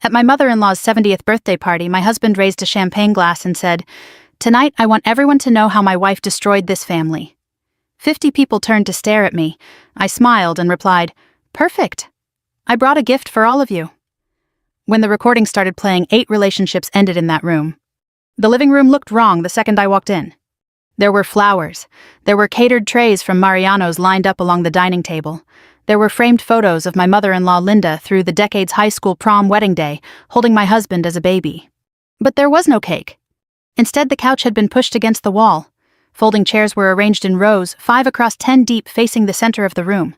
At my mother-in-law's 70th birthday party, my husband raised a champagne glass and said, "Tonight, I want everyone to know how my wife destroyed this family." 50 people turned to stare at me. I smiled and replied, "Perfect. I brought a gift for all of you." When the recording started playing, 8 relationships ended in that room. The living room looked wrong the second I walked in. There were flowers. There were catered trays from Mariano's lined up along the dining table. There were framed photos of my mother-in-law Linda through the decade's high school prom wedding day, holding my husband as a baby. But there was no cake. Instead, the couch had been pushed against the wall. Folding chairs were arranged in rows, 5 across 10 deep, facing the center of the room.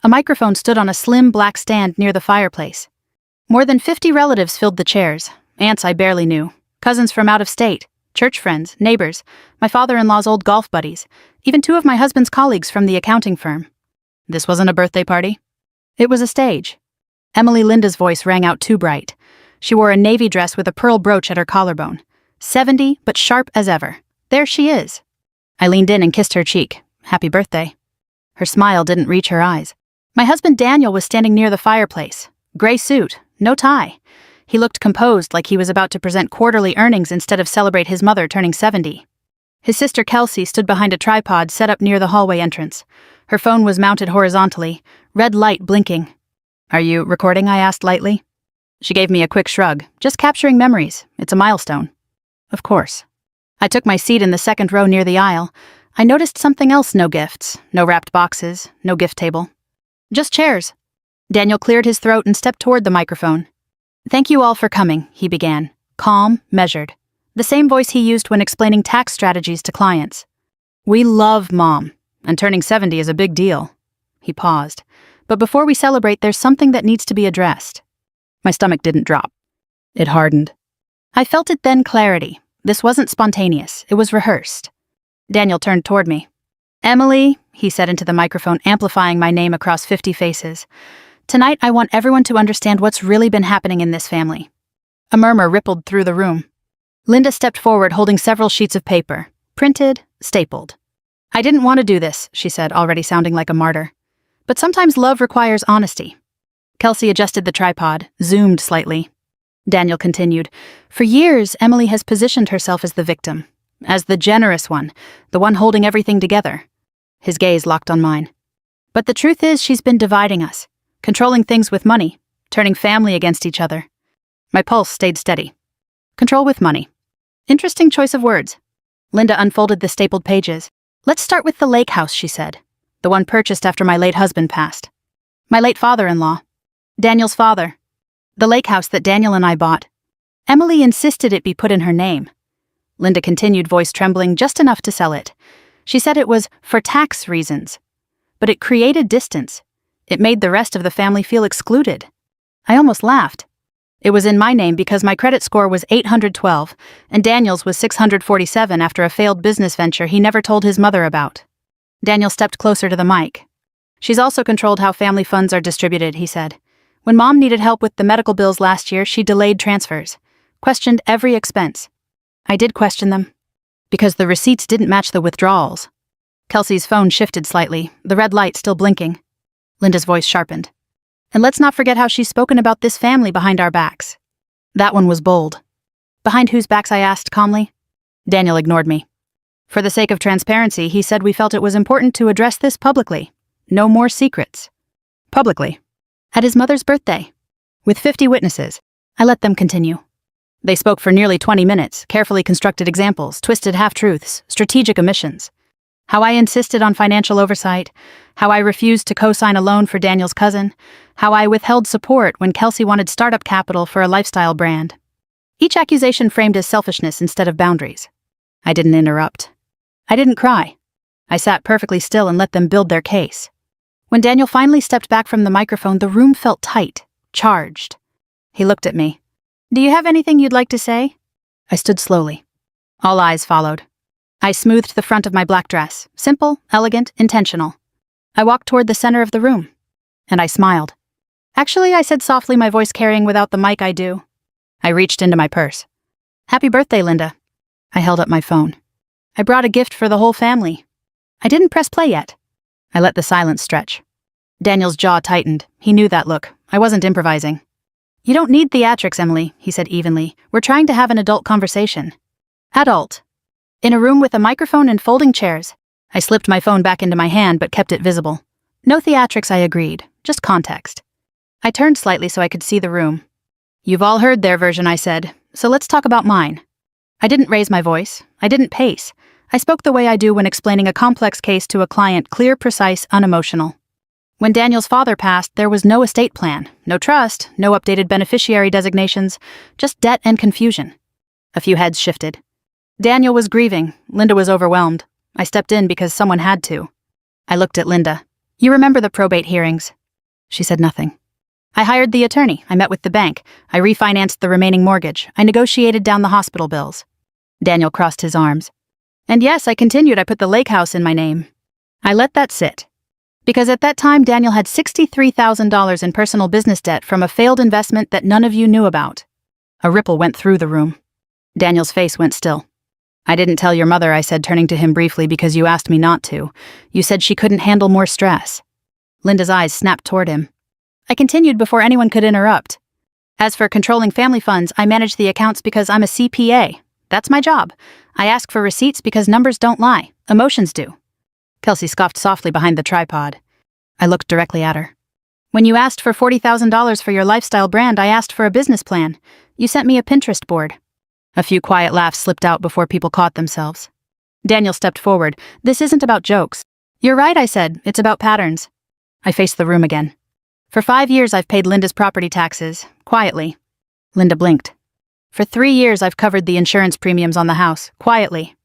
A microphone stood on a slim black stand near the fireplace. More than 50 relatives filled the chairs. Aunts I barely knew, cousins from out of state, church friends, neighbors, my father-in-law's old golf buddies, even 2 of my husband's colleagues from the accounting firm. This wasn't a birthday party. It was a stage. Emily Linda's voice rang out too bright. She wore a navy dress with a pearl brooch at her collarbone. 70, but sharp as ever. There she is. I leaned in and kissed her cheek. Happy birthday. Her smile didn't reach her eyes. My husband Daniel was standing near the fireplace. Gray suit, no tie. He looked composed, like he was about to present quarterly earnings instead of celebrate his mother turning 70. His sister Kelsey stood behind a tripod set up near the hallway entrance. Her phone was mounted horizontally, red light blinking. "Are you recording?" I asked lightly. She gave me a quick shrug. "Just capturing memories. It's a milestone." "Of course." I took my seat in the second row near the aisle. I noticed something else: no gifts, no wrapped boxes, no gift table. Just chairs. Daniel cleared his throat and stepped toward the microphone. "Thank you all for coming," he began, calm, measured. The same voice he used when explaining tax strategies to clients. "We love Mom, and turning 70 is a big deal." He paused. "But before we celebrate, there's something that needs to be addressed." My stomach didn't drop. It hardened. I felt it then: clarity. This wasn't spontaneous. It was rehearsed. Daniel turned toward me. "Emily," he said into the microphone, amplifying my name across 50 faces. "Tonight, I want everyone to understand what's really been happening in this family." A murmur rippled through the room. Linda stepped forward, holding several sheets of paper, printed, stapled. "I didn't want to do this," she said, already sounding like a martyr. "But sometimes love requires honesty." Kelsey adjusted the tripod, zoomed slightly. Daniel continued, "For years, Emily has positioned herself as the victim, as the generous one, the one holding everything together." His gaze locked on mine. "But the truth is, she's been dividing us, controlling things with money, turning family against each other." My pulse stayed steady. Control with money. Interesting choice of words. Linda unfolded the stapled pages. "Let's start with the lake house," she said. "The one purchased after my late husband passed. My late father-in-law. Daniel's father. The lake house that Daniel and I bought. Emily insisted it be put in her name." Linda continued, voice trembling just enough to sell it. She said it was for tax reasons. But it created distance. It made the rest of the family feel excluded. I almost laughed. It was in my name because my credit score was 812, and Daniel's was 647 after a failed business venture he never told his mother about. Daniel stepped closer to the mic. "She's also controlled how family funds are distributed," he said. "When Mom needed help with the medical bills last year, she delayed transfers, questioned every expense." I did question them, because the receipts didn't match the withdrawals. Kelsey's phone shifted slightly, the red light still blinking. Linda's voice sharpened. "And let's not forget how she's spoken about this family behind our backs." That one was bold. "Behind whose backs?" I asked calmly. Daniel ignored me. For the sake of transparency, he said we felt it was important to address this publicly. No more secrets. Publicly. At his mother's birthday. With 50 witnesses. I let them continue. They spoke for nearly 20 minutes, carefully constructed examples, twisted half-truths, strategic omissions. How I insisted on financial oversight, how I refused to co-sign a loan for Daniel's cousin, how I withheld support when Kelsey wanted startup capital for a lifestyle brand. Each accusation framed as selfishness instead of boundaries. I didn't interrupt. I didn't cry. I sat perfectly still and let them build their case. When Daniel finally stepped back from the microphone, the room felt tight, charged. He looked at me. "Do you have anything you'd like to say?" I stood slowly. All eyes followed. I smoothed the front of my black dress, simple, elegant, intentional. I walked toward the center of the room, and I smiled. "Actually," I said softly, my voice carrying without the mic, "I do." I reached into my purse. "Happy birthday, Linda." I held up my phone. "I brought a gift for the whole family." I didn't press play yet. I let the silence stretch. Daniel's jaw tightened. He knew that look. I wasn't improvising. You don't need theatrics, Emily, he said evenly. We're trying to have an adult conversation. Adult. In a room with a microphone and folding chairs. I slipped my phone back into my hand but kept it visible. No theatrics, I agreed. Just context. I turned slightly so I could see the room. You've all heard their version, I said, so let's talk about mine. I didn't raise my voice. I didn't pace. I spoke the way I do when explaining a complex case to a client, clear, precise, unemotional. When Daniel's father passed, there was no estate plan, no trust, no updated beneficiary designations, just debt and confusion. A few heads shifted. Daniel was grieving. Linda was overwhelmed. I stepped in because someone had to. I looked at Linda. You remember the probate hearings? She said nothing. I hired the attorney. I met with the bank. I refinanced the remaining mortgage. I negotiated down the hospital bills. Daniel crossed his arms. And yes, I continued. I put the lake house in my name. I let that sit. Because at that time, Daniel had $63,000 in personal business debt from a failed investment that none of you knew about. A ripple went through the room. Daniel's face went still. I didn't tell your mother, I said, turning to him briefly, because you asked me not to. You said she couldn't handle more stress. Linda's eyes snapped toward him. I continued before anyone could interrupt. As for controlling family funds, I manage the accounts because I'm a CPA. That's my job. I ask for receipts because numbers don't lie. Emotions do. Kelsey scoffed softly behind the tripod. I looked directly at her. When you asked for $40,000 for your lifestyle brand, I asked for a business plan. You sent me a Pinterest board. A few quiet laughs slipped out before people caught themselves. Daniel stepped forward. This isn't about jokes. You're right, I said. It's about patterns. I faced the room again. For 5 years, I've paid Linda's property taxes, quietly. Linda blinked. For 3 years, I've covered the insurance premiums on the house, quietly.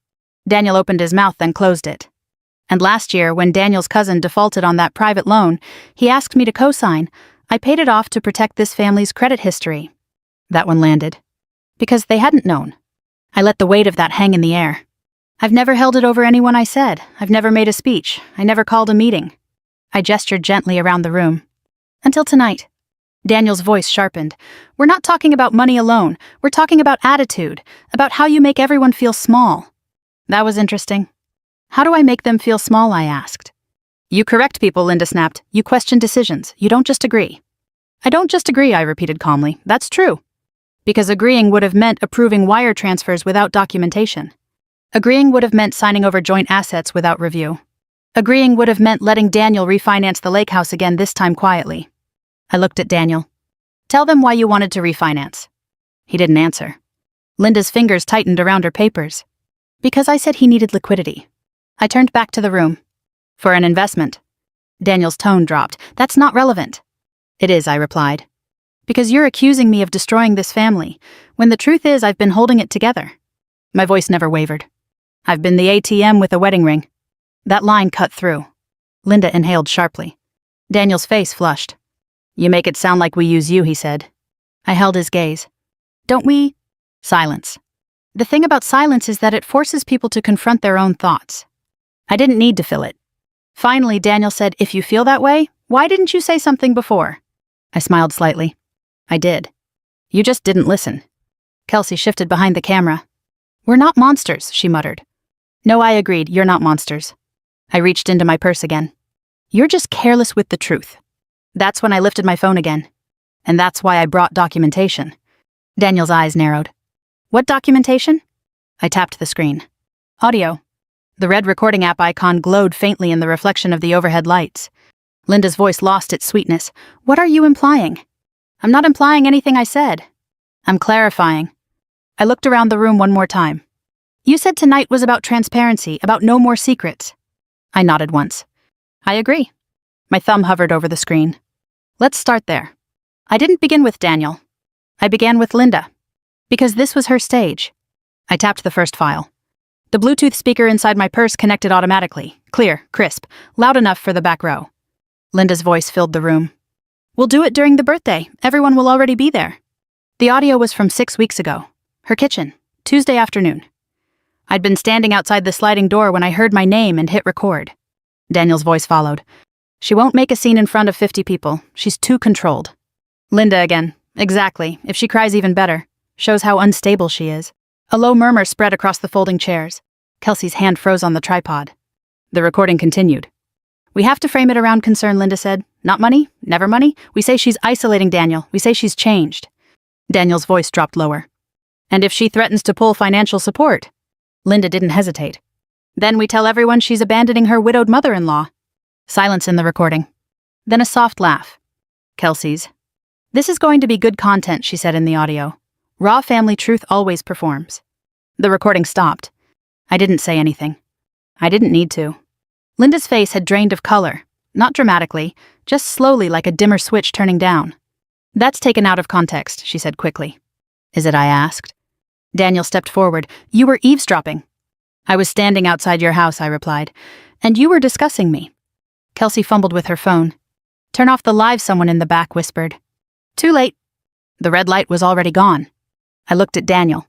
Daniel opened his mouth, then closed it. And last year, when Daniel's cousin defaulted on that private loan, he asked me to co-sign. I paid it off to protect this family's credit history. That one landed. Because they hadn't known. I let the weight of that hang in the air. I've never held it over anyone I said. I've never made a speech. I never called a meeting. I gestured gently around the room. Until tonight. Daniel's voice sharpened. We're not talking about money alone. We're talking about attitude, about how you make everyone feel small. That was interesting. How do I make them feel small, I asked. You correct people, Linda snapped. You question decisions. You don't just agree. I don't just agree, I repeated calmly. That's true. Because agreeing would have meant approving wire transfers without documentation. Agreeing would have meant signing over joint assets without review. Agreeing would have meant letting Daniel refinance the lake house again, this time quietly. I looked at Daniel. Tell them why you wanted to refinance. He didn't answer. Linda's fingers tightened around her papers. Because I said he needed liquidity. I turned back to the room. For an investment. Daniel's tone dropped. That's not relevant. It is, I replied. Because you're accusing me of destroying this family, when the truth is I've been holding it together. My voice never wavered. I've been the ATM with a wedding ring. That line cut through. Linda inhaled sharply. Daniel's face flushed. You make it sound like we use you, he said. I held his gaze. Don't we? Silence. The thing about silence is that it forces people to confront their own thoughts. I didn't need to fill it. Finally, Daniel said, if you feel that way, why didn't you say something before? I smiled slightly. I did. You just didn't listen. Kelsey shifted behind the camera. We're not monsters, she muttered. No, I agreed, you're not monsters. I reached into my purse again. You're just careless with the truth. That's when I lifted my phone again. And that's why I brought documentation. Daniel's eyes narrowed. What documentation? I tapped the screen. Audio. The red recording app icon glowed faintly in the reflection of the overhead lights. Linda's voice lost its sweetness. What are you implying? I'm not implying anything I said. I'm clarifying. I looked around the room one more time. You said tonight was about transparency, about no more secrets. I nodded once. I agree. My thumb hovered over the screen. Let's start there. I didn't begin with Daniel. I began with Linda. Because this was her stage. I tapped the first file. The Bluetooth speaker inside my purse connected automatically, clear, crisp, loud enough for the back row. Linda's voice filled the room. We'll do it during the birthday. Everyone will already be there. The audio was from 6 weeks ago. Her kitchen, Tuesday afternoon. I'd been standing outside the sliding door when I heard my name and hit record. Daniel's voice followed. She won't make a scene in front of 50 people. She's too controlled. Linda again. Exactly. If she cries, even better. Shows how unstable she is. A low murmur spread across the folding chairs. Kelsey's hand froze on the tripod. The recording continued. We have to frame it around concern, Linda said. Not money, never money. We say she's isolating Daniel. We say she's changed. Daniel's voice dropped lower. And if she threatens to pull financial support? Linda didn't hesitate. Then we tell everyone she's abandoning her widowed mother-in-law. Silence in the recording. Then a soft laugh. Kelsey's. This is going to be good content, she said in the audio. Raw family truth always performs. The recording stopped. I didn't say anything. I didn't need to. Linda's face had drained of color, not dramatically, just slowly like a dimmer switch turning down. That's taken out of context, she said quickly. Is it? I asked. Daniel stepped forward. You were eavesdropping. I was standing outside your house, I replied, and you were discussing me. Kelsey fumbled with her phone. Turn off the live, someone in the back whispered. Too late. The red light was already gone. I looked at Daniel.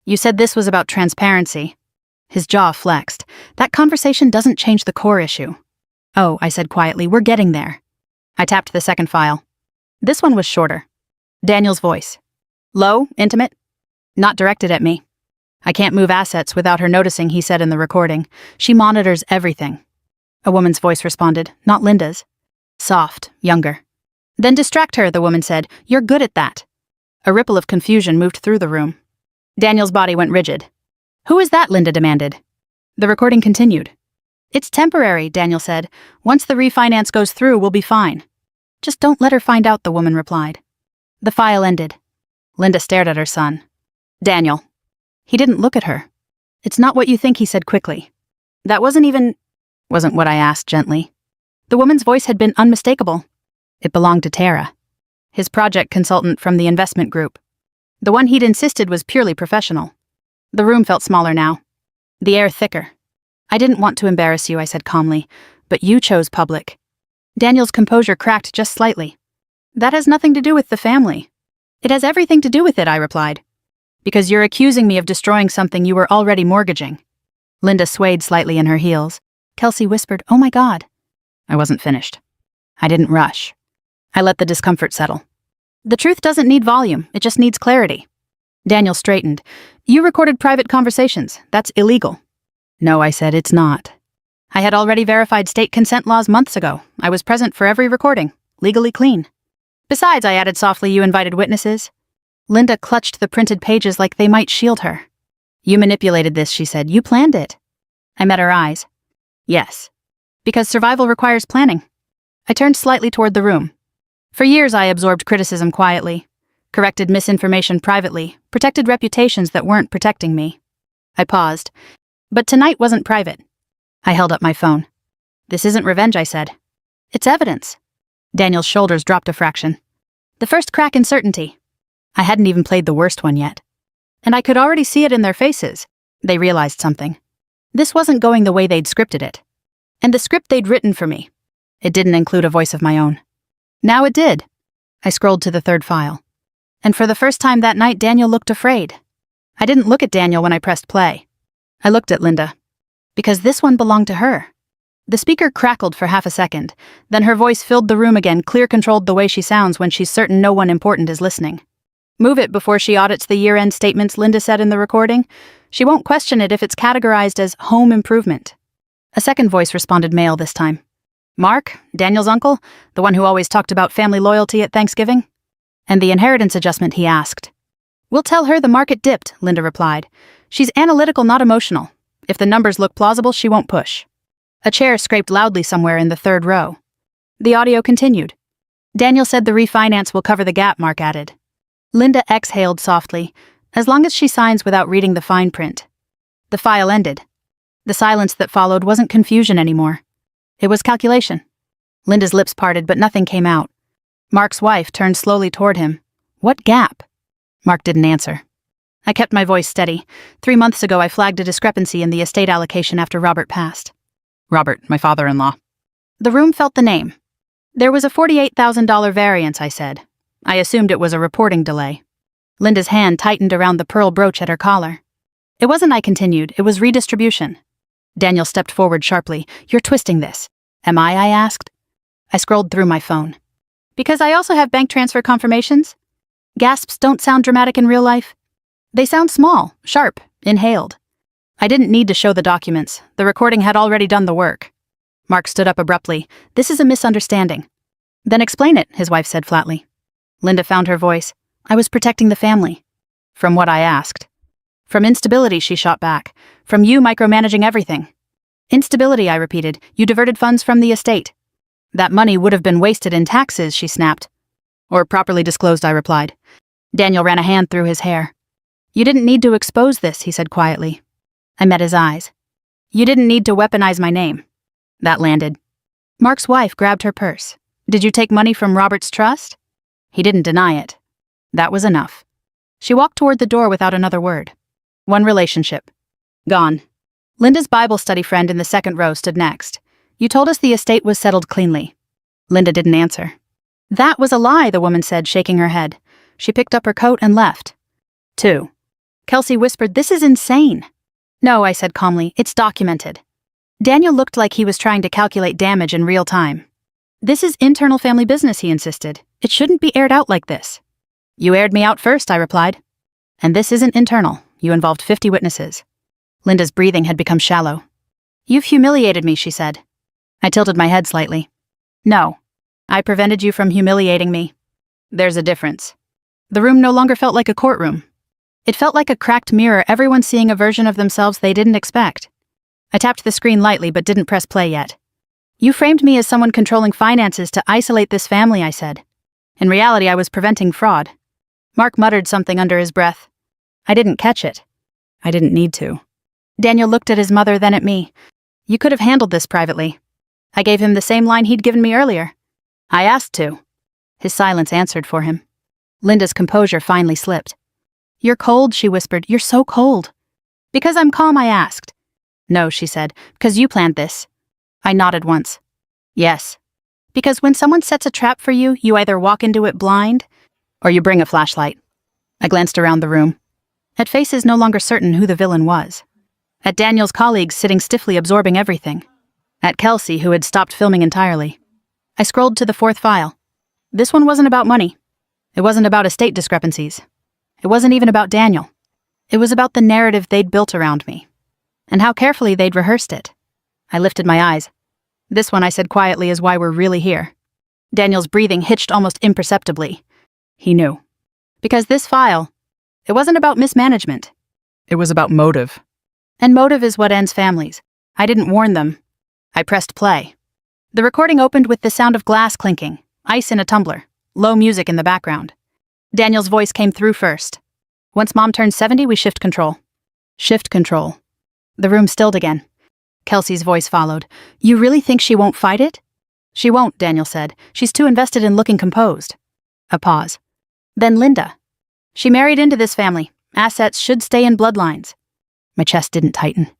You said this was about transparency. His jaw flexed. That conversation doesn't change the core issue. Oh, I said quietly, we're getting there. I tapped the second file. This one was shorter. Daniel's voice. Low, intimate? Not directed at me. I can't move assets without her noticing, he said in the recording. She monitors everything. A woman's voice responded, not Linda's. Soft, younger. Then distract her, the woman said. You're good at that. A ripple of confusion moved through the room. Daniel's body went rigid. Who is that? Linda demanded. The recording continued. It's temporary, Daniel said. Once the refinance goes through, we'll be fine. Just don't let her find out, the woman replied. The file ended. Linda stared at her son. Daniel. He didn't look at her. It's not what you think, he said quickly. That wasn't what I asked gently. The woman's voice had been unmistakable. It belonged to Tara, his project consultant from the investment group. The one he'd insisted was purely professional. The room felt smaller now. The air thicker. I didn't want to embarrass you, I said calmly, but you chose public. Daniel's composure cracked just slightly. That has nothing to do with the family. It has everything to do with it, I replied. Because you're accusing me of destroying something you were already mortgaging. Linda swayed slightly in her heels. Kelsey whispered, oh my God. I wasn't finished. I didn't rush. I let the discomfort settle. The truth doesn't need volume, it just needs clarity. Daniel straightened. You recorded private conversations. That's illegal. No, I said, it's not. I had already verified state consent laws months ago. I was present for every recording, legally clean. Besides, I added softly, you invited witnesses. Linda clutched the printed pages like they might shield her. You manipulated this, she said. You planned it. I met her eyes. Yes. Because survival requires planning. I turned slightly toward the room. For years, I absorbed criticism quietly, corrected misinformation privately, protected reputations that weren't protecting me. I paused. But tonight wasn't private. I held up my phone. This isn't revenge, I said. It's evidence. Daniel's shoulders dropped a fraction. The first crack in certainty. I hadn't even played the worst one yet. And I could already see it in their faces. They realized something. This wasn't going the way they'd scripted it. And the script they'd written for me. It didn't include a voice of my own. Now it did. I scrolled to the third file. And for the first time that night, Daniel looked afraid. I didn't look at Daniel when I pressed play. I looked at Linda. Because this one belonged to her. The speaker crackled for half a second. Then her voice filled the room again, clear-controlled the way she sounds when she's certain no one important is listening. Move it before she audits the year-end statements, Linda said in the recording. She won't question it if it's categorized as home improvement. A second voice responded, male this time. Mark, Daniel's uncle, the one who always talked about family loyalty at Thanksgiving? And the inheritance adjustment, he asked. We'll tell her the market dipped, Linda replied. She's analytical, not emotional. If the numbers look plausible, she won't push. A chair scraped loudly somewhere in the third row. The audio continued. Daniel said the refinance will cover the gap, Mark added. Linda exhaled softly, as long as she signs without reading the fine print. The file ended. The silence that followed wasn't confusion anymore. It was calculation. Linda's lips parted, but nothing came out. Mark's wife turned slowly toward him. What gap? Mark didn't answer. I kept my voice steady. 3 months ago, I flagged a discrepancy in the estate allocation after Robert passed. Robert, my father-in-law. The room felt the name. There was a $48,000 variance, I said. I assumed it was a reporting delay. Linda's hand tightened around the pearl brooch at her collar. It wasn't, I continued, it was redistribution. Daniel stepped forward sharply. You're twisting this. Am I asked. I scrolled through my phone. Because I also have bank transfer confirmations? Gasps don't sound dramatic in real life. They sound small, sharp, inhaled. I didn't need to show the documents. The recording had already done the work. Mark stood up abruptly. This is a misunderstanding. Then explain it, his wife said flatly. Linda found her voice. I was protecting the family. From what I asked. From instability, she shot back. From you micromanaging everything. Instability, I repeated. You diverted funds from the estate. That money would have been wasted in taxes, she snapped. Or properly disclosed, I replied. Daniel ran a hand through his hair. You didn't need to expose this, he said quietly. I met his eyes. You didn't need to weaponize my name. That landed. Mark's wife grabbed her purse. Did you take money from Robert's trust? He didn't deny it. That was enough. She walked toward the door without another word. One relationship. Gone. Linda's Bible study friend in the second row stood next. You told us the estate was settled cleanly. Linda didn't answer. That was a lie, the woman said, shaking her head. She picked up her coat and left. 2. Kelsey whispered, this is insane. No, I said calmly, it's documented. Daniel looked like he was trying to calculate damage in real time. This is internal family business, he insisted. It shouldn't be aired out like this. You aired me out first, I replied. And this isn't internal. You involved 50 witnesses. Linda's breathing had become shallow. You've humiliated me, she said. I tilted my head slightly. No. I prevented you from humiliating me. There's a difference. The room no longer felt like a courtroom. It felt like a cracked mirror, everyone seeing a version of themselves they didn't expect. I tapped the screen lightly but didn't press play yet. You framed me as someone controlling finances to isolate this family, I said. In reality, I was preventing fraud. Mark muttered something under his breath. I didn't catch it. I didn't need to. Daniel looked at his mother, then at me. You could have handled this privately. I gave him the same line he'd given me earlier. I asked to. His silence answered for him. Linda's composure finally slipped. You're cold, she whispered. You're so cold. Because I'm calm, I asked. No, she said, because you planned this. I nodded once. Yes. Because when someone sets a trap for you, you either walk into it blind, or you bring a flashlight. I glanced around the room. At faces no longer certain who the villain was. At Daniel's colleagues sitting stiffly absorbing everything. At Kelsey, who had stopped filming entirely. I scrolled to the 4th file. This one wasn't about money. It wasn't about estate discrepancies. It wasn't even about Daniel. It was about the narrative they'd built around me. And how carefully they'd rehearsed it. I lifted my eyes. This one, I said quietly, is why we're really here. Daniel's breathing hitched almost imperceptibly. He knew. Because this file, it wasn't about mismanagement. It was about motive. And motive is what ends families. I didn't warn them. I pressed play. The recording opened with the sound of glass clinking, ice in a tumbler, low music in the background. Daniel's voice came through first. Once Mom turned 70, we shift control. Shift control. The room stilled again. Kelsey's voice followed. You really think she won't fight it? She won't, Daniel said. She's too invested in looking composed. A pause. Then Linda. She married into this family. Assets should stay in bloodlines. My chest didn't tighten.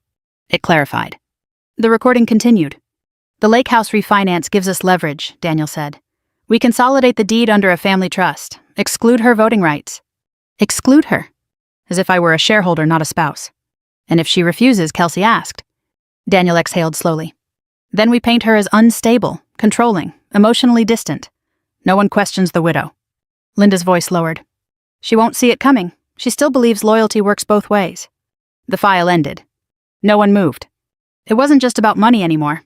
It clarified. The recording continued. The lake house refinance gives us leverage, Daniel said. We consolidate the deed under a family trust. Exclude her voting rights. Exclude her? As if I were a shareholder, not a spouse. And if she refuses, Kelsey asked. Daniel exhaled slowly. Then we paint her as unstable, controlling, emotionally distant. No one questions the widow. Linda's voice lowered. She won't see it coming. She still believes loyalty works both ways. The file ended. No one moved. It wasn't just about money anymore.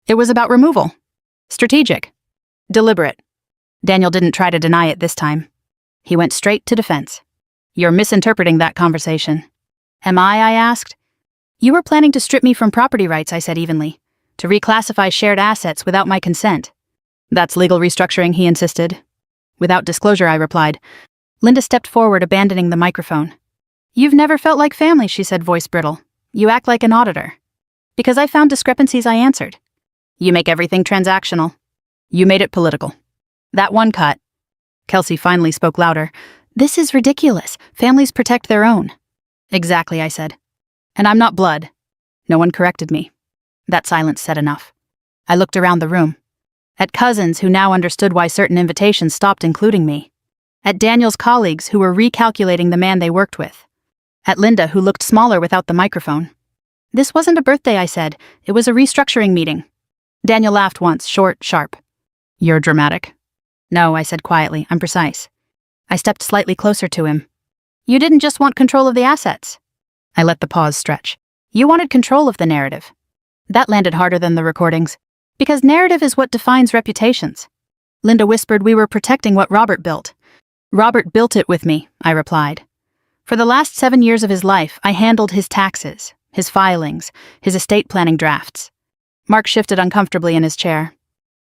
It was about removal. Strategic. Deliberate. Daniel didn't try to deny it this time. He went straight to defense. You're misinterpreting that conversation. Am I asked. You were planning to strip me from property rights, I said evenly. To reclassify shared assets without my consent. That's legal restructuring, he insisted. Without disclosure, I replied. Linda stepped forward, abandoning the microphone. You've never felt like family, she said, voice brittle. You act like an auditor. Because I found discrepancies, I answered. You make everything transactional. You made it political. That one cut. Kelsey finally spoke louder. This is ridiculous. Families protect their own. Exactly, I said. And I'm not blood. No one corrected me. That silence said enough. I looked around the room. At cousins who now understood why certain invitations stopped including me. At Daniel's colleagues who were recalculating the man they worked with. At Linda, who looked smaller without the microphone. This wasn't a birthday, I said. It was a restructuring meeting. Daniel laughed once, short, sharp. You're dramatic. No, I said quietly. I'm precise. I stepped slightly closer to him. You didn't just want control of the assets. I let the pause stretch. You wanted control of the narrative. That landed harder than the recordings. Because narrative is what defines reputations. Linda whispered we were protecting what Robert built. Robert built it with me, I replied. For the last 7 years of his life, I handled his taxes, his filings, his estate planning drafts. Mark shifted uncomfortably in his chair.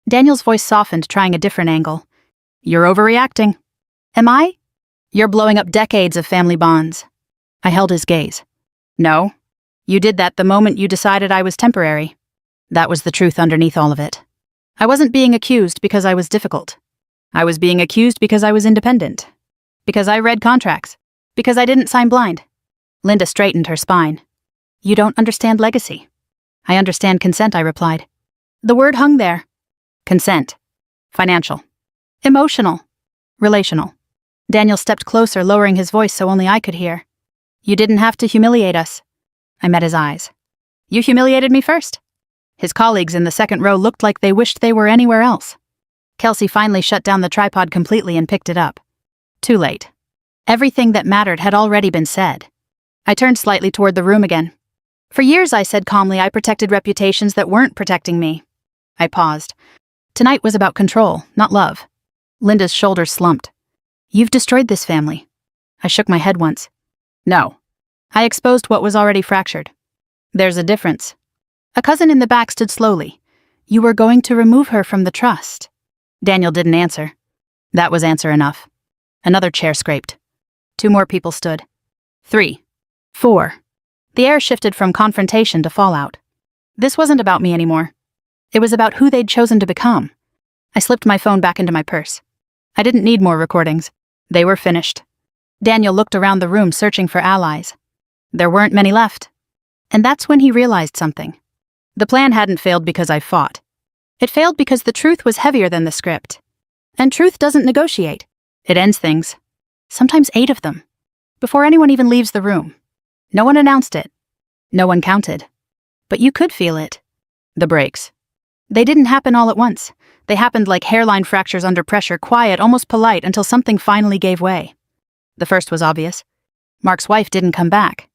Daniel's voice softened, trying a different angle. You're overreacting. Am I? You're blowing up decades of family bonds. I held his gaze. No. You did that the moment you decided I was temporary. That was the truth underneath all of it. I wasn't being accused because I was difficult. I was being accused because I was independent. Because I read contracts. Because I didn't sign blind. Linda straightened her spine. You don't understand legacy. I understand consent, I replied. The word hung there. Consent. Financial. Emotional. Relational. Daniel stepped closer, lowering his voice so only I could hear. You didn't have to humiliate us. I met his eyes. You humiliated me first. His colleagues in the second row looked like they wished they were anywhere else. Kelsey finally shut down the tripod completely and picked it up. Too late. Everything that mattered had already been said. I turned slightly toward the room again. For years, I said calmly, I protected reputations that weren't protecting me. I paused. Tonight was about control, not love. Linda's shoulders slumped. You've destroyed this family. I shook my head once. No. I exposed what was already fractured. There's a difference. A cousin in the back stood slowly. You were going to remove her from the trust. Daniel didn't answer. That was answer enough. Another chair scraped. 2 more people stood. 3. 4. The air shifted from confrontation to fallout. This wasn't about me anymore. It was about who they'd chosen to become. I slipped my phone back into my purse. I didn't need more recordings. They were finished. Daniel looked around the room searching for allies. There weren't many left. And that's when he realized something. The plan hadn't failed because I fought. It failed because the truth was heavier than the script. And truth doesn't negotiate. It ends things. Sometimes 8 of them. Before anyone even leaves the room. No one announced it. No one counted. But you could feel it. The breaks. They didn't happen all at once. They happened like hairline fractures under pressure, quiet, almost polite, until something finally gave way. The first was obvious. Mark's wife didn't come back.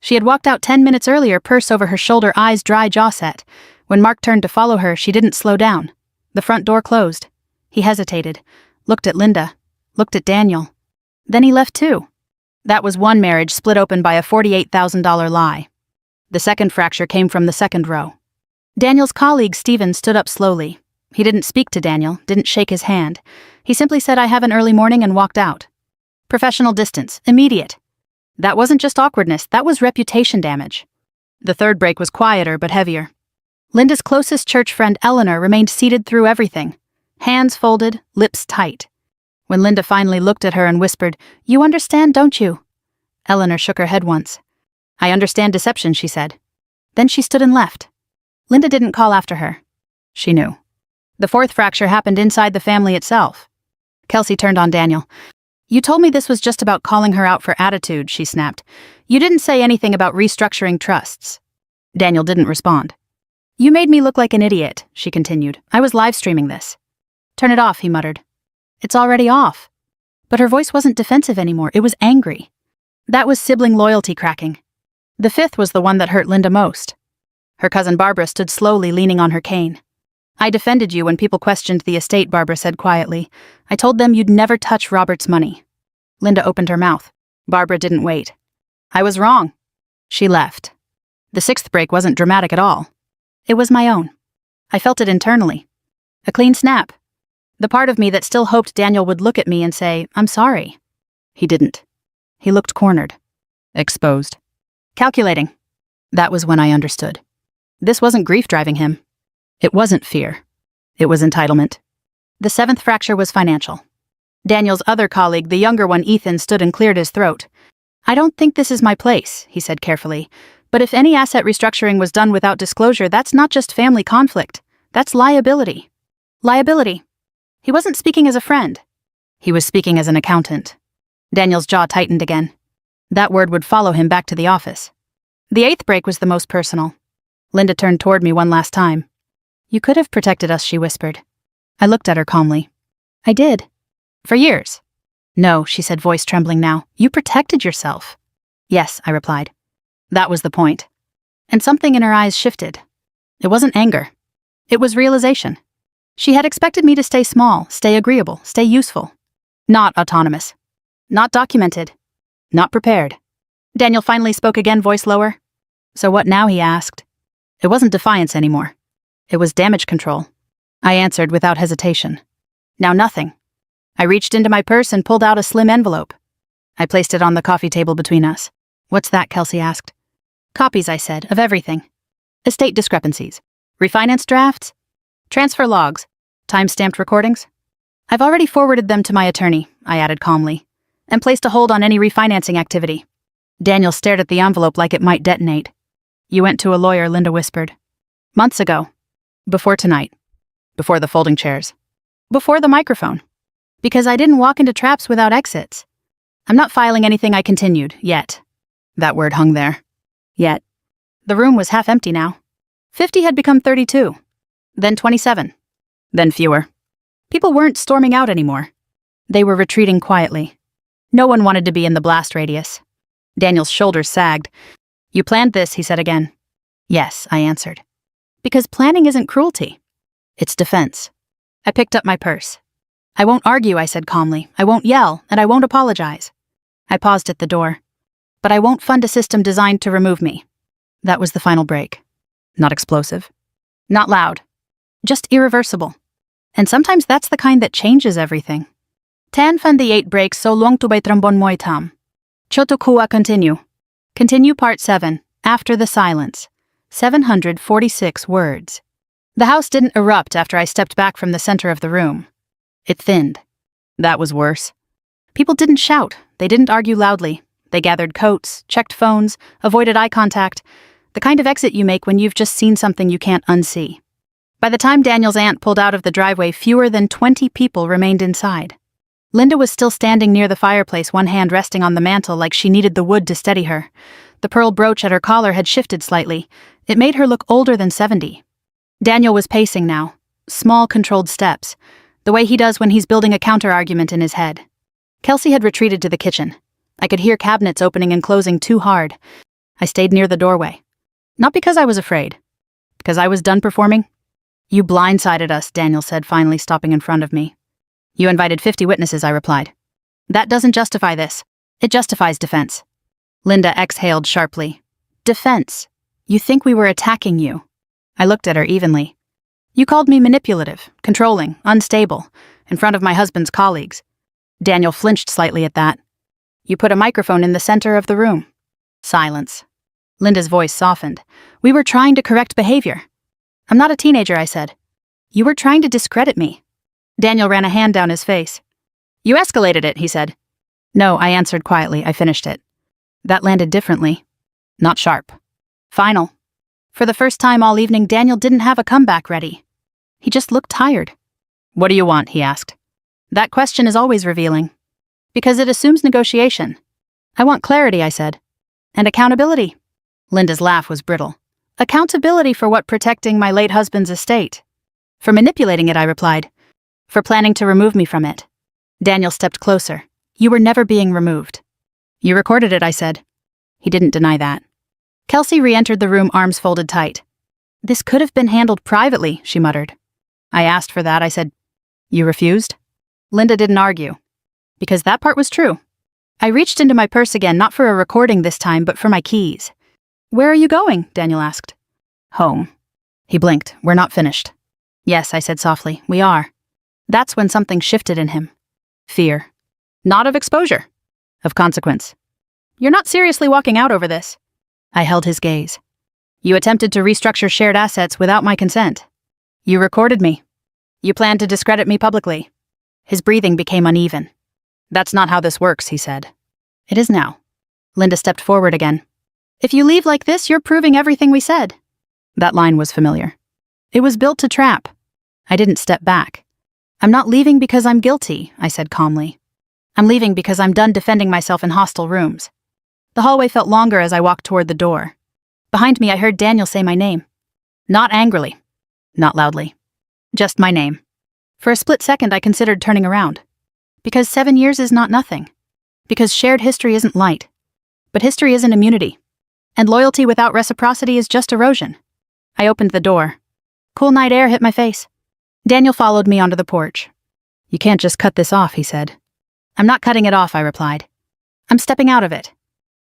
She had walked out 10 minutes earlier, purse over her shoulder, eyes dry, jaw set. When Mark turned to follow her, she didn't slow down. The front door closed. He hesitated, looked at Linda, looked at Daniel. Then he left too. That was one marriage split open by a $48,000 lie. The second fracture came from the second row. Daniel's colleague, Stephen, stood up slowly. He didn't speak to Daniel, didn't shake his hand. He simply said, I have an early morning, and walked out. Professional distance, immediate. That wasn't just awkwardness, that was reputation damage. The third break was quieter but heavier. Linda's closest church friend, Eleanor, remained seated through everything. Hands folded, lips tight. When Linda finally looked at her and whispered, You understand, don't you? Eleanor shook her head once. I understand deception, she said. Then she stood and left. Linda didn't call after her. She knew. The fourth fracture happened inside the family itself. Kelsey turned on Daniel. You told me this was just about calling her out for attitude, she snapped. You didn't say anything about restructuring trusts. Daniel didn't respond. You made me look like an idiot, she continued. I was live streaming this. Turn it off, he muttered. It's already off. But her voice wasn't defensive anymore, it was angry. That was sibling loyalty cracking. The fifth was the one that hurt Linda most. Her cousin Barbara stood slowly, leaning on her cane. I defended you when people questioned the estate, Barbara said quietly. I told them you'd never touch Robert's money. Linda opened her mouth. Barbara didn't wait. I was wrong. She left. The sixth break wasn't dramatic at all. It was my own. I felt it internally. A clean snap. The part of me that still hoped Daniel would look at me and say, I'm sorry. He didn't. He looked cornered. Exposed. Calculating. That was when I understood. This wasn't grief driving him. It wasn't fear. It was entitlement. The seventh fracture was financial. Daniel's other colleague, the younger one, Ethan, stood and cleared his throat. I don't think this is my place, he said carefully. But if any asset restructuring was done without disclosure, that's not just family conflict. That's liability. Liability. He wasn't speaking as a friend. He was speaking as an accountant. Daniel's jaw tightened again. That word would follow him back to the office. The eighth break was the most personal. Linda turned toward me one last time. You could have protected us, she whispered. I looked at her calmly. I did. For years. No, she said, voice trembling now. You protected yourself. Yes, I replied. That was the point. And something in her eyes shifted. It wasn't anger. It was realization. She had expected me to stay small, stay agreeable, stay useful. Not autonomous. Not documented. Not prepared. Daniel finally spoke again, voice lower. So what now, he asked. It wasn't defiance anymore. It was damage control. I answered without hesitation. Now nothing. I reached into my purse and pulled out a slim envelope. I placed it on the coffee table between us. What's that, Kelsey asked. Copies, I said, of everything. Estate discrepancies. Refinance drafts. Transfer logs. Time-stamped recordings. I've already forwarded them to my attorney, I added calmly, and placed a hold on any refinancing activity. Daniel stared at the envelope like it might detonate. You went to a lawyer, Linda whispered. Months ago. Before tonight. Before the folding chairs. Before the microphone. Because I didn't walk into traps without exits. I'm not filing anything, I continued, yet. That word hung there. Yet. The room was half empty now. 50 had become 32. Then 27. Then fewer. People weren't storming out anymore. They were retreating quietly. No one wanted to be in the blast radius. Daniel's shoulders sagged. You planned this, he said again. Yes, I answered. Because planning isn't cruelty. It's defense. I picked up my purse. I won't argue, I said calmly. I won't yell, and I won't apologize. I paused at the door. But I won't fund a system designed to remove me. That was the final break. Not explosive. Not loud. Just irreversible. And sometimes that's the kind that changes everything. Tan fan the 8 breaks so long to bay trombon moi tam. Choto kua continue. Continue part 7, after the silence. 746 words. The house didn't erupt after I stepped back from the center of the room. It thinned. That was worse. People didn't shout. They didn't argue loudly. They gathered coats, checked phones, avoided eye contact. The kind of exit you make when you've just seen something you can't unsee. By the time Daniel's aunt pulled out of the driveway, fewer than 20 people remained inside. Linda was still standing near the fireplace, one hand resting on the mantel like she needed the wood to steady her. The pearl brooch at her collar had shifted slightly. It made her look older than 70. Daniel was pacing now. Small, controlled steps. The way he does when he's building a counter-argument in his head. Kelsey had retreated to the kitchen. I could hear cabinets opening and closing too hard. I stayed near the doorway. Not because I was afraid. Because I was done performing. You blindsided us, Daniel said, finally stopping in front of me. You invited 50 witnesses, I replied. That doesn't justify this. It justifies defense. Linda exhaled sharply. Defense. You think we were attacking you. I looked at her evenly. You called me manipulative, controlling, unstable, in front of my husband's colleagues. Daniel flinched slightly at that. You put a microphone in the center of the room. Silence. Linda's voice softened. We were trying to correct behavior. I'm not a teenager, I said. You were trying to discredit me. Daniel ran a hand down his face. You escalated it, he said. No, I answered quietly. I finished it. That landed differently. Not sharp. Final. For the first time all evening, Daniel didn't have a comeback ready. He just looked tired. What do you want, he asked. That question is always revealing. Because it assumes negotiation. I want clarity, I said. And accountability. Linda's laugh was brittle. Accountability for what? Protecting my late husband's estate. For manipulating it, I replied. For planning to remove me from it. Daniel stepped closer. You were never being removed. You recorded it, I said. He didn't deny that. Kelsey re-entered the room, arms folded tight. This could have been handled privately, she muttered. I asked for that, I said. You refused? Linda didn't argue. Because that part was true. I reached into my purse again, not for a recording this time, but for my keys. Where are you going? Daniel asked. Home. He blinked. We're not finished. Yes, I said softly, we are. That's when something shifted in him. Fear. Not of exposure. Of consequence. You're not seriously walking out over this. I held his gaze. You attempted to restructure shared assets without my consent. You recorded me. You planned to discredit me publicly. His breathing became uneven. That's not how this works, he said. It is now. Linda stepped forward again. If you leave like this, you're proving everything we said. That line was familiar. It was built to trap. I didn't step back. I'm not leaving because I'm guilty, I said calmly. I'm leaving because I'm done defending myself in hostile rooms. The hallway felt longer as I walked toward the door. Behind me, I heard Daniel say my name. Not angrily. Not loudly. Just my name. For a split second, I considered turning around. Because 7 years is not nothing. Because shared history isn't light. But history isn't immunity. And loyalty without reciprocity is just erosion. I opened the door. Cool night air hit my face. Daniel followed me onto the porch. You can't just cut this off, he said. I'm not cutting it off, I replied. I'm stepping out of it.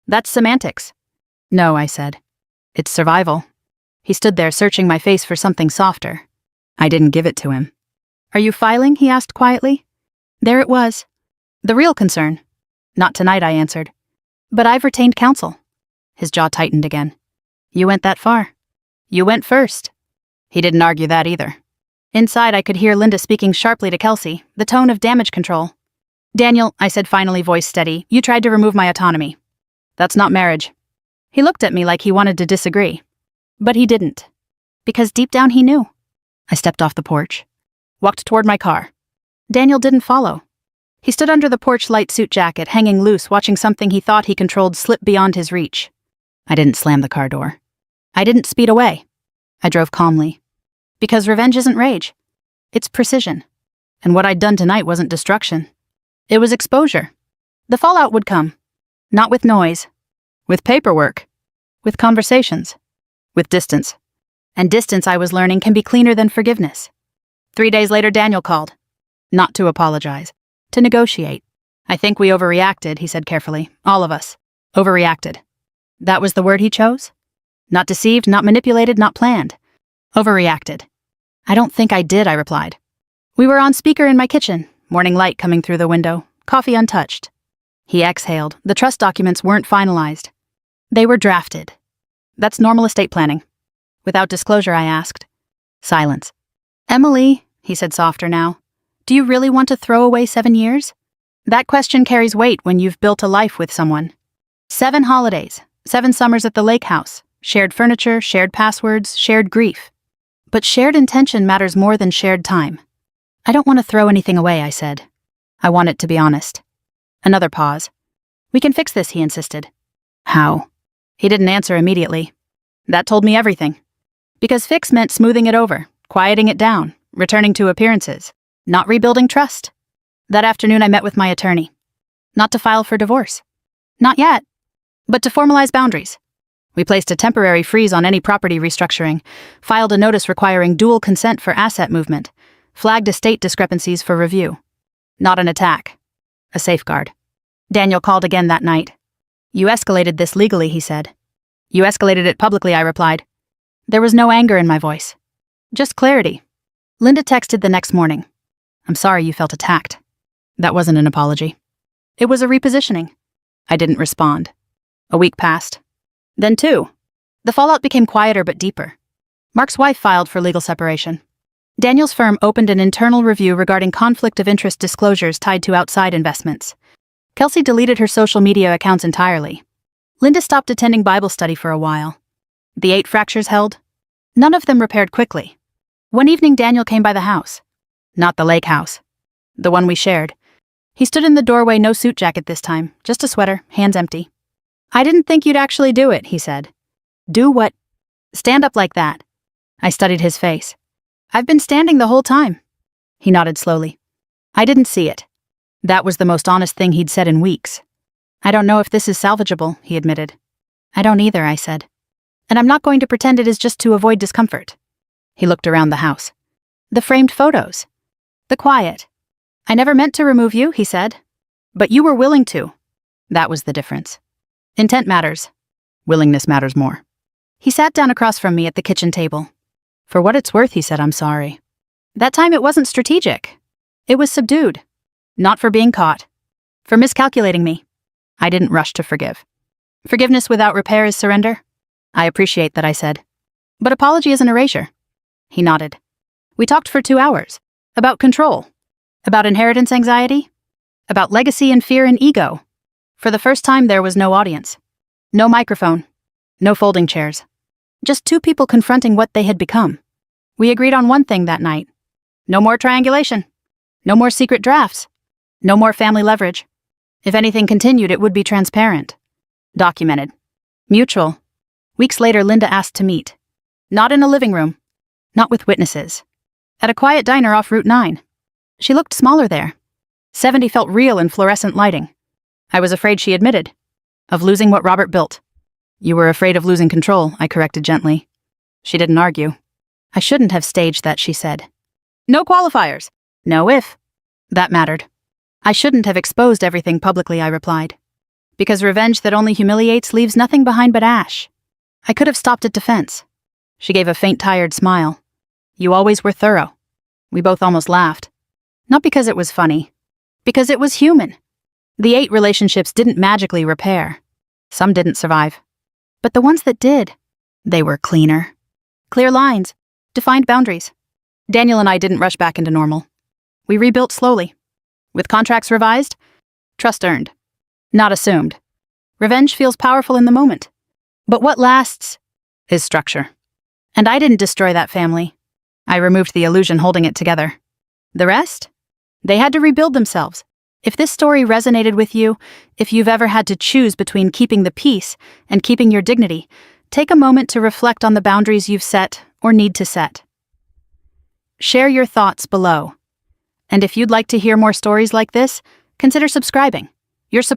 That's semantics. No, I said. It's survival. He stood there searching my face for something softer. I didn't give it to him. Are you filing? He asked quietly. There it was. The real concern. Not tonight, I answered. But I've retained counsel. His jaw tightened again. You went that far. You went first. He didn't argue that either. Inside, I could hear Linda speaking sharply to Kelsey, the tone of damage control. Daniel, I said finally, voice steady, you tried to remove my autonomy. That's not marriage. He looked at me like he wanted to disagree. But he didn't. Because deep down he knew. I stepped off the porch. Walked toward my car. Daniel didn't follow. He stood under the porch light suit jacket, hanging loose, watching something he thought he controlled slip beyond his reach. I didn't slam the car door. I didn't speed away. I drove calmly. Because revenge isn't rage. It's precision. And what I'd done tonight wasn't destruction. It was exposure. The fallout would come. Not with noise. With paperwork. With conversations. With distance. And distance, I was learning, can be cleaner than forgiveness. 3 days later, Daniel called. Not to apologize. To negotiate. I think we overreacted, he said carefully. All of us. Overreacted. That was the word he chose? Not deceived, not manipulated, not planned. Overreacted. I don't think I did, I replied. We were on speaker in my kitchen, morning light coming through the window, coffee untouched. He exhaled. The trust documents weren't finalized. They were drafted. That's normal estate planning. Without disclosure, I asked. Silence. Emily, he said softer now, do you really want to throw away 7 years? That question carries weight when you've built a life with someone. 7 holidays, 7 summers at the lake house, shared furniture, shared passwords, shared grief. But shared intention matters more than shared time. I don't want to throw anything away, I said. I want it to be honest. Another pause. We can fix this, he insisted. How? He didn't answer immediately. That told me everything. Because fix meant smoothing it over, quieting it down, returning to appearances, not rebuilding trust. That afternoon I met with my attorney. Not to file for divorce. Not yet. But to formalize boundaries. We placed a temporary freeze on any property restructuring, filed a notice requiring dual consent for asset movement, flagged estate discrepancies for review. Not an attack. A safeguard. Daniel called again that night. You escalated this legally, he said. You escalated it publicly, I replied. There was no anger in my voice. Just clarity. Linda texted the next morning. I'm sorry you felt attacked. That wasn't an apology. It was a repositioning. I didn't respond. A week passed. Then 2. The fallout became quieter but deeper. Mark's wife filed for legal separation. Daniel's firm opened an internal review regarding conflict of interest disclosures tied to outside investments. Kelsey deleted her social media accounts entirely. Linda stopped attending Bible study for a while. The 8 fractures held. None of them repaired quickly. One evening Daniel came by the house. Not the lake house. The one we shared. He stood in the doorway, no suit jacket this time, just a sweater, hands empty. I didn't think you'd actually do it, he said. Do what? Stand up like that. I studied his face. I've been standing the whole time. He nodded slowly. I didn't see it. That was the most honest thing he'd said in weeks. I don't know if this is salvageable, he admitted. I don't either, I said. And I'm not going to pretend it is just to avoid discomfort. He looked around the house. The framed photos. The quiet. I never meant to remove you, he said. But you were willing to. That was the difference. Intent matters. Willingness matters more. He sat down across from me at the kitchen table. For what it's worth, he said, I'm sorry. That time it wasn't strategic. It was subdued. Not for being caught. For miscalculating me. I didn't rush to forgive. Forgiveness without repair is surrender. I appreciate that, I said. But apology is an erasure. He nodded. We talked for 2 hours. About control. About inheritance anxiety. About legacy and fear and ego. For the first time, there was no audience. No microphone. No folding chairs. Just 2 people confronting what they had become. We agreed on one thing that night. No more triangulation. No more secret drafts. No more family leverage. If anything continued, it would be transparent. Documented. Mutual. Weeks later, Linda asked to meet. Not in a living room. Not with witnesses. At a quiet diner off Route 9. She looked smaller there. 70 felt real in fluorescent lighting. I was afraid, she admitted. Of losing what Robert built. You were afraid of losing control, I corrected gently. She didn't argue. I shouldn't have staged that, she said. No qualifiers. No if. That mattered. I shouldn't have exposed everything publicly, I replied. Because revenge that only humiliates leaves nothing behind but ash. I could have stopped at defense. She gave a faint, tired smile. You always were thorough. We both almost laughed. Not because it was funny. Because it was human. The 8 relationships didn't magically repair. Some didn't survive. But the ones that did, they were cleaner. Clear lines. Defined boundaries. Daniel and I didn't rush back into normal. We rebuilt slowly. With contracts revised, trust earned. Not assumed. Revenge feels powerful in the moment. But what lasts is structure. And I didn't destroy that family. I removed the illusion holding it together. The rest? They had to rebuild themselves. If this story resonated with you, if you've ever had to choose between keeping the peace and keeping your dignity, take a moment to reflect on the boundaries you've set or need to set. Share your thoughts below. And if you'd like to hear more stories like this, consider subscribing. Your support